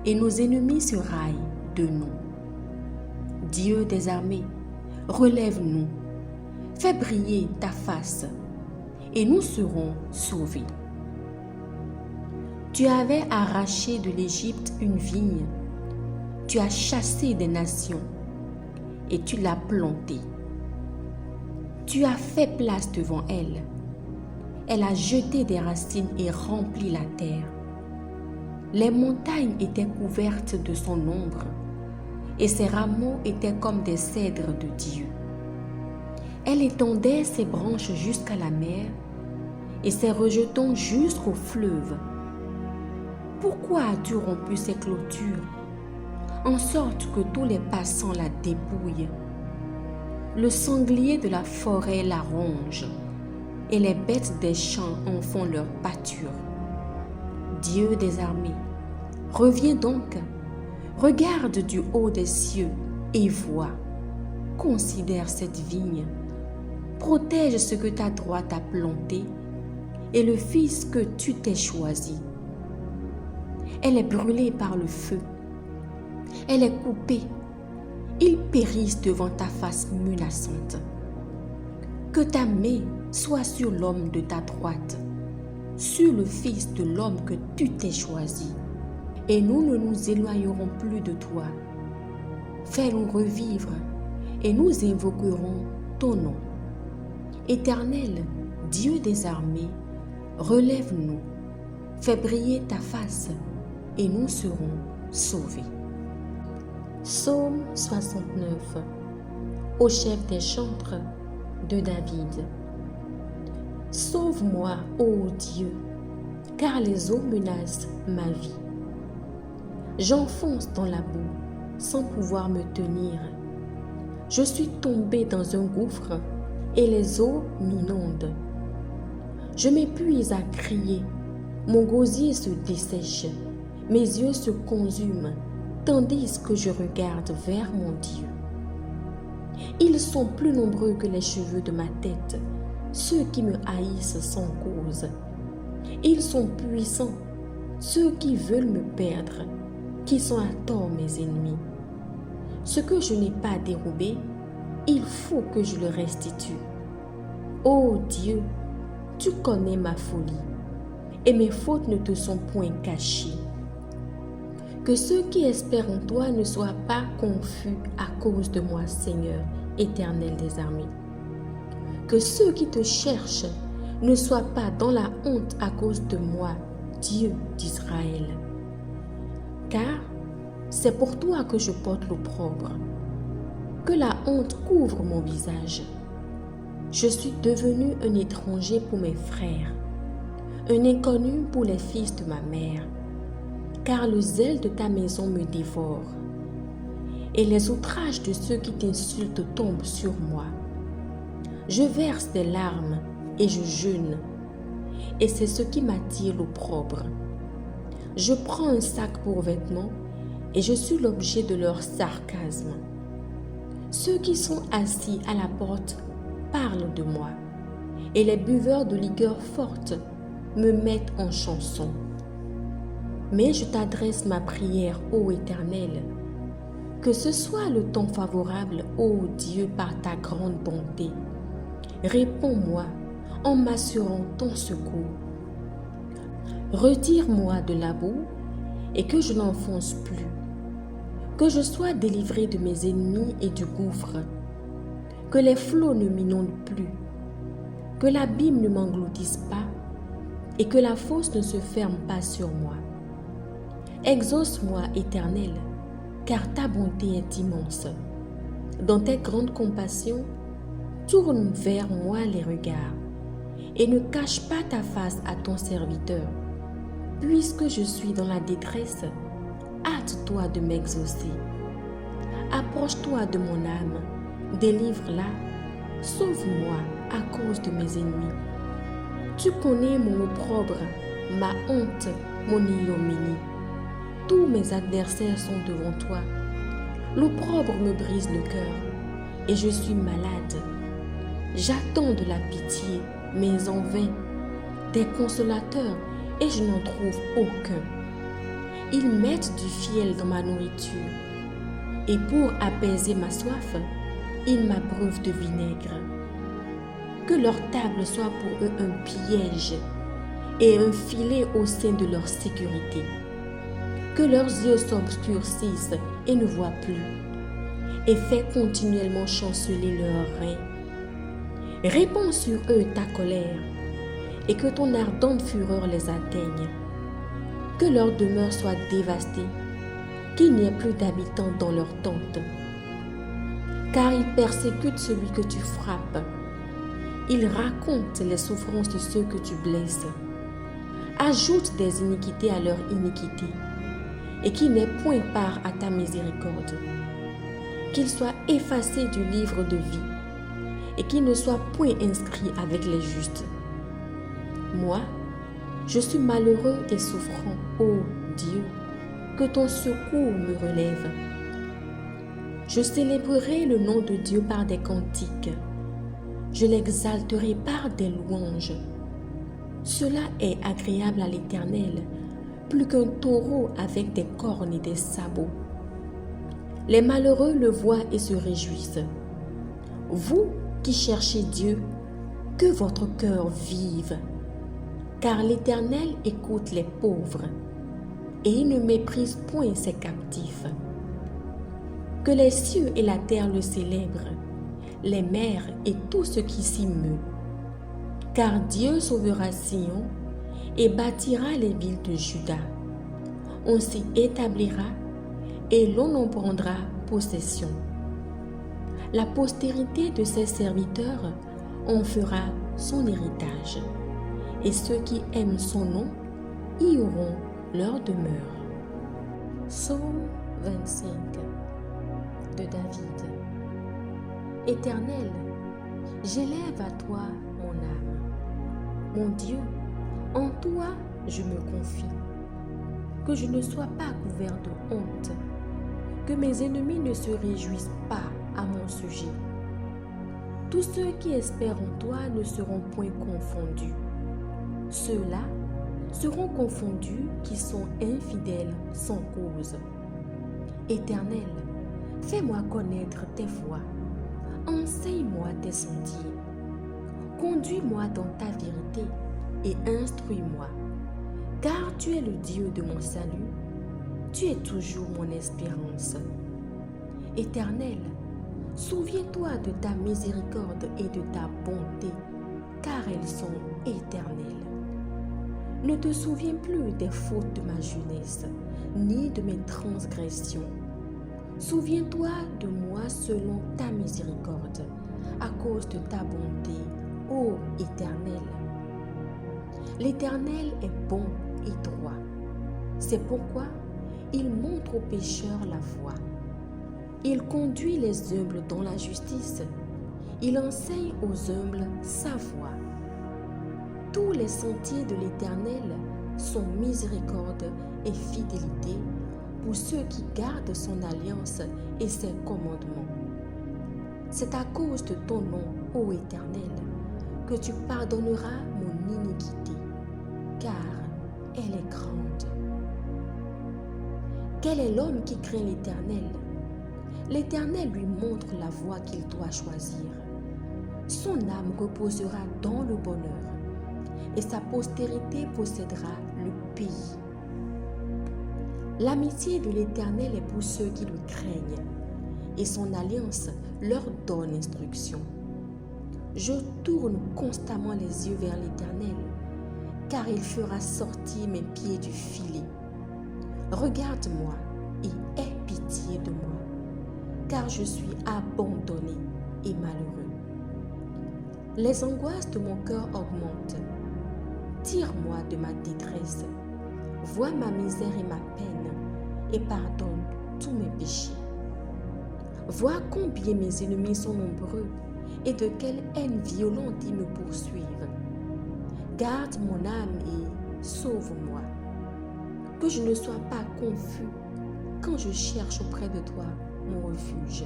et nos ennemis se raillent de nous. Dieu des armées, relève-nous, fais briller ta face, et nous serons sauvés. Tu avais arraché de l'Égypte une vigne, tu as chassé des nations, et tu l'as plantée. Tu as fait place devant elle. Elle a jeté des racines et rempli la terre. Les montagnes étaient couvertes de son ombre, et ses rameaux étaient comme des cèdres de Dieu. Elle étendait ses branches jusqu'à la mer, et ses rejetons jusqu'au fleuve. Pourquoi as-tu rompu ses clôtures, en sorte que tous les passants la dépouillent? Le sanglier de la forêt la ronge, et les bêtes des champs en font leur pâture. Dieu des armées, reviens donc, regarde du haut des cieux et vois, considère cette vigne, protège ce que ta droite a planté et le fils que tu t'es choisi. Elle est brûlée par le feu, elle est coupée, ils périssent devant ta face menaçante. Que ta main soit sur l'homme de ta droite, sur le fils de l'homme que tu t'es choisi, et nous ne nous éloignerons plus de toi. Fais-nous revivre, et nous invoquerons ton nom. Éternel, Dieu des armées, relève-nous, fais briller ta face, et nous serons sauvés. Psaume 69. Au chef des chantres de David. Sauve-moi, ô Dieu, car les eaux menacent ma vie. J'enfonce dans la boue sans pouvoir me tenir. Je suis tombé dans un gouffre et les eaux m'inondent. Je m'épuise à crier, mon gosier se dessèche, mes yeux se consument, tandis que je regarde vers mon Dieu. Ils sont plus nombreux que les cheveux de ma tête, ceux qui me haïssent sans cause. Ils sont puissants, ceux qui veulent me perdre, qui sont à tort mes ennemis. Ce que je n'ai pas dérobé, il faut que je le restitue. Ô Dieu, tu connais ma folie, et mes fautes ne te sont point cachées. Que ceux qui espèrent en toi ne soient pas confus à cause de moi, Seigneur, Éternel des armées. Que ceux qui te cherchent ne soient pas dans la honte à cause de moi, Dieu d'Israël. Car c'est pour toi que je porte l'opprobre, que la honte couvre mon visage. Je suis devenu un étranger pour mes frères, un inconnu pour les fils de ma mère. Car le zèle de ta maison me dévore, et les outrages de ceux qui t'insultent tombent sur moi. Je verse des larmes et je jeûne, et c'est ce qui m'attire l'opprobre. Je prends un sac pour vêtements, et je suis l'objet de leur sarcasme. Ceux qui sont assis à la porte parlent de moi, et les buveurs de liqueurs fortes me mettent en chanson. Mais je t'adresse ma prière, ô Éternel. Que ce soit le temps favorable, ô Dieu, par ta grande bonté. Réponds-moi en m'assurant ton secours. Retire-moi de la boue et que je n'enfonce plus. Que je sois délivré de mes ennemis et du gouffre. Que les flots ne m'inondent plus. Que l'abîme ne m'engloutisse pas et que la fosse ne se ferme pas sur moi. Exauce-moi, Éternel, car ta bonté est immense. dans tes grandes compassions, tourne vers moi les regards et ne cache pas ta face à ton serviteur. Puisque je suis dans la détresse, hâte-toi de m'exaucer. Approche-toi de mon âme, délivre-la, sauve-moi à cause de mes ennemis. Tu connais mon opprobre, ma honte, mon ignominie. Tous mes adversaires sont devant toi. L'opprobre me brise le cœur et je suis malade. J'attends de la pitié, mais en vain, des consolateurs et je n'en trouve aucun. Ils mettent du fiel dans ma nourriture et pour apaiser ma soif, ils m'abreuvent de vinaigre. Que leur table soit pour eux un piège et un filet au sein de leur sécurité. Que leurs yeux s'obscurcissent et ne voient plus, et fais continuellement chanceler leurs reins. Répands sur eux ta colère, et que ton ardente fureur les atteigne. Que leur demeure soit dévastée, qu'il n'y ait plus d'habitants dans leur tente. Car ils persécutent celui que tu frappes. Ils racontent les souffrances de ceux que tu blesses. Ajoute des iniquités à leur iniquité, et qu'il n'ait point part à ta miséricorde. Qu'il soit effacé du livre de vie, et qu'il ne soit point inscrit avec les justes. Moi, je suis malheureux et souffrant, ô Dieu, que ton secours me relève. Je célébrerai le nom de Dieu par des cantiques. Je l'exalterai par des louanges. Cela est agréable à l'Éternel, plus qu'un taureau avec des cornes et des sabots. Les malheureux le voient et se réjouissent. Vous qui cherchez Dieu, que votre cœur vive, car l'Éternel écoute les pauvres et il ne méprise point ses captifs. Que les cieux et la terre le célèbrent, les mers et tout ce qui s'y meut. Car Dieu sauvera Sion et bâtira les villes de Juda. On s'y établira et l'on en prendra possession. La postérité de ses serviteurs en fera son héritage, et ceux qui aiment son nom y auront leur demeure. Psaume 25 de David. Éternel, j'élève à toi mon âme. Mon Dieu, en toi je me confie. Que je ne sois pas couvert de honte, que mes ennemis ne se réjouissent pas à mon sujet. Tous ceux qui espèrent en toi ne seront point confondus. Ceux-là seront confondus qui sont infidèles sans cause. Éternel, fais-moi connaître tes voies. Enseigne-moi tes sentiers. Conduis-moi dans ta vérité et instruis-moi. Car tu es le Dieu de mon salut. Tu es toujours mon espérance. Éternel, souviens-toi de ta miséricorde et de ta bonté, car elles sont éternelles. Ne te souviens plus des fautes de ma jeunesse, ni de mes transgressions. Souviens-toi de moi selon ta miséricorde, à cause de ta bonté, ô Éternel. L'Éternel est bon et droit. C'est pourquoi il montre aux pécheurs la voie. Il conduit les humbles dans la justice. Il enseigne aux humbles sa voie. Tous les sentiers de l'Éternel sont miséricorde et fidélité pour ceux qui gardent son alliance et ses commandements. C'est à cause de ton nom, ô Éternel, que tu pardonneras mon iniquité, car elle est grande. Quel est l'homme qui craint l'Éternel? L'Éternel lui montre la voie qu'il doit choisir. Son âme reposera dans le bonheur, et sa postérité possédera le pays. L'amitié de l'Éternel est pour ceux qui le craignent, et son alliance leur donne instruction. Je tourne constamment les yeux vers l'Éternel, car il fera sortir mes pieds du filet. Regarde-moi et aie pitié de moi, car je suis abandonné et malheureux. Les angoisses de mon cœur augmentent. Tire-moi de ma détresse. Vois ma misère et ma peine et pardonne tous mes péchés. Vois combien mes ennemis sont nombreux et de quelle haine violente ils me poursuivent. Garde mon âme et sauve-moi. Que je ne sois pas confus quand je cherche auprès de toi mon refuge.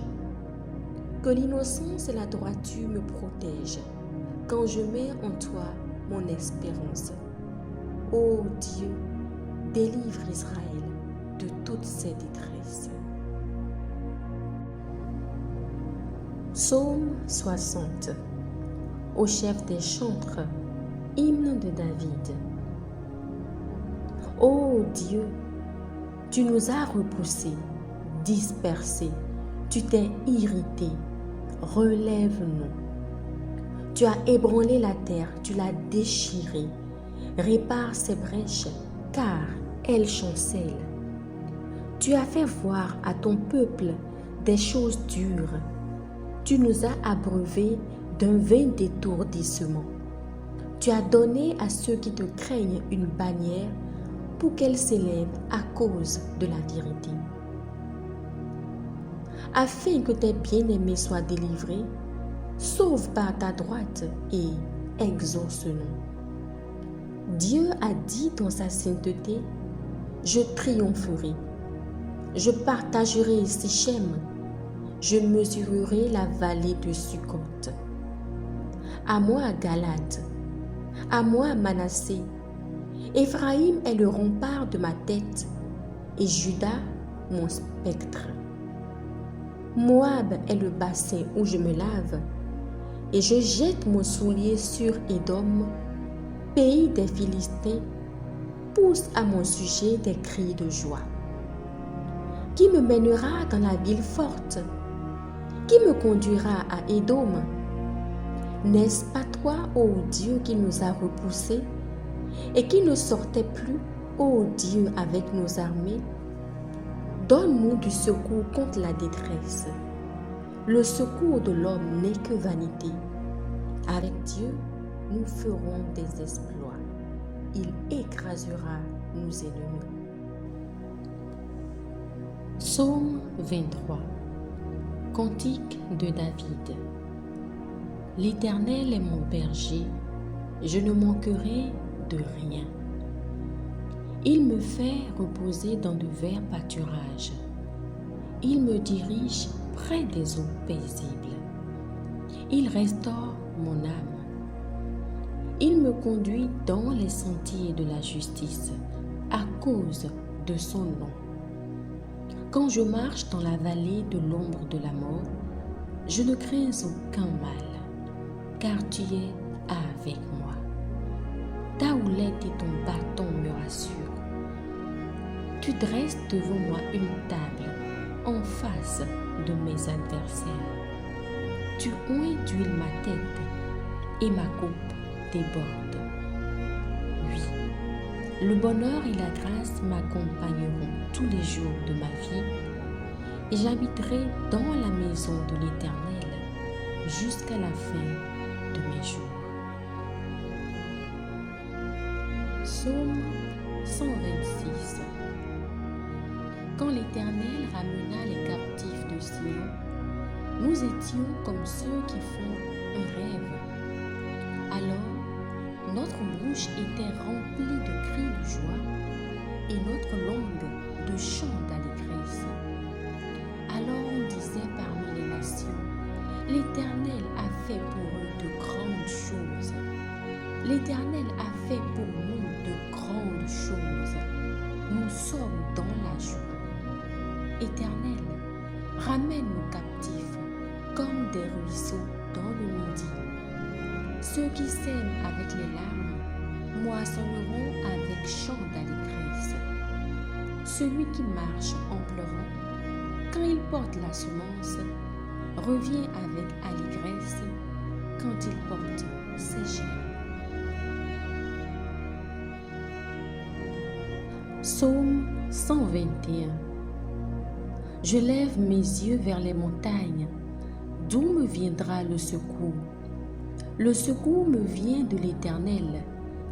Que l'innocence et la droiture me protègent quand je mets en toi mon espérance. Ô Dieu, délivre Israël de toutes ses détresses. Psaume 60. Au chef des chantres, hymne de David. Ô Dieu, tu nous as repoussés, dispersés, tu t'es irrité, relève-nous. Tu as ébranlé la terre, tu l'as déchirée, répare ses brèches, car elles chancellent. Tu as fait voir à ton peuple des choses dures, tu nous as abreuvés d'un vain d'étourdissement. Tu as donné à ceux qui te craignent une bannière pour qu'elle s'élève à cause de la vérité. Afin que tes bien-aimés soient délivrés, sauve par ta droite et exauce-nous. Dieu a dit dans sa sainteté, je triompherai, je partagerai Sichem, je mesurerai la vallée de Sukkot. À moi Galade, à moi Manassé, Éphraïm est le rempart de ma tête et Juda mon spectre. Moab est le bassin où je me lave et je jette mon soulier sur Édom, pays des Philistins, pousse à mon sujet des cris de joie. Qui me mènera dans la ville forte? Qui me conduira à Édom? N'est-ce pas toi, ô Dieu, qui nous a repoussés et qui ne sortait plus, ô Dieu, avec nos armées? Donne-nous du secours contre la détresse. Le secours de l'homme n'est que vanité. Avec Dieu, nous ferons des exploits. Il écrasera nos ennemis. Psaume 23. Cantique de David. L'Éternel est mon berger, je ne manquerai de rien. Il me fait reposer dans de verts pâturages. Il me dirige près des eaux paisibles. Il restaure mon âme. Il me conduit dans les sentiers de la justice à cause de son nom. Quand je marche dans la vallée de l'ombre de la mort, je ne crains aucun mal, car tu es avec moi. Ta houlette et ton bâton me rassurent. Tu dresses devant moi une table en face de mes adversaires. Tu oins d'huile ma tête et ma coupe déborde. Oui, le bonheur et la grâce m'accompagneront tous les jours de ma vie et j'habiterai dans la maison de l'Éternel jusqu'à la fin de mes jours. Psaume 126. Quand l'Éternel ramena les captifs de Sion, nous étions comme ceux qui font un rêve. Alors, notre bouche était remplie de cris de joie et notre langue de chants d'allégresse. Alors on disait parmi les nations, l'Éternel a fait pour eux de grandes choses. L'Éternel a fait pour nous de grandes choses. Nous sommes dans la joie. Éternel, ramène nos captifs comme des ruisseaux dans le midi. Ceux qui sèment avec les larmes moissonneront avec chant d'allégresse. Celui qui marche en pleurant, quand il porte la semence, revient avec allégresse quand il porte ses germes. Psaume 121. Je lève mes yeux vers les montagnes. D'où me viendra le secours? Le secours me vient de l'Éternel,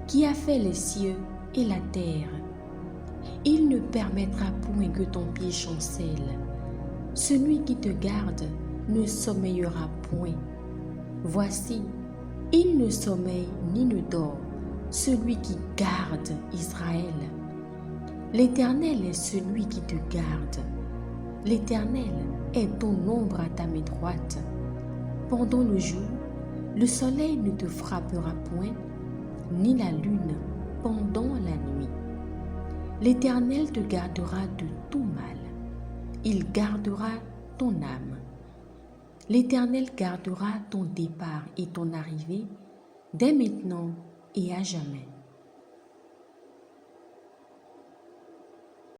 qui a fait les cieux et la terre. Il ne permettra point que ton pied chancelle. Celui qui te garde ne sommeillera point. Voici, il ne sommeille ni ne dort, celui qui garde Israël. L'Éternel est celui qui te garde. L'Éternel est ton ombre à ta main droite. Pendant le jour, le soleil ne te frappera point, ni la lune pendant la nuit. L'Éternel te gardera de tout mal. Il gardera ton âme. L'Éternel gardera ton départ et ton arrivée dès maintenant et à jamais.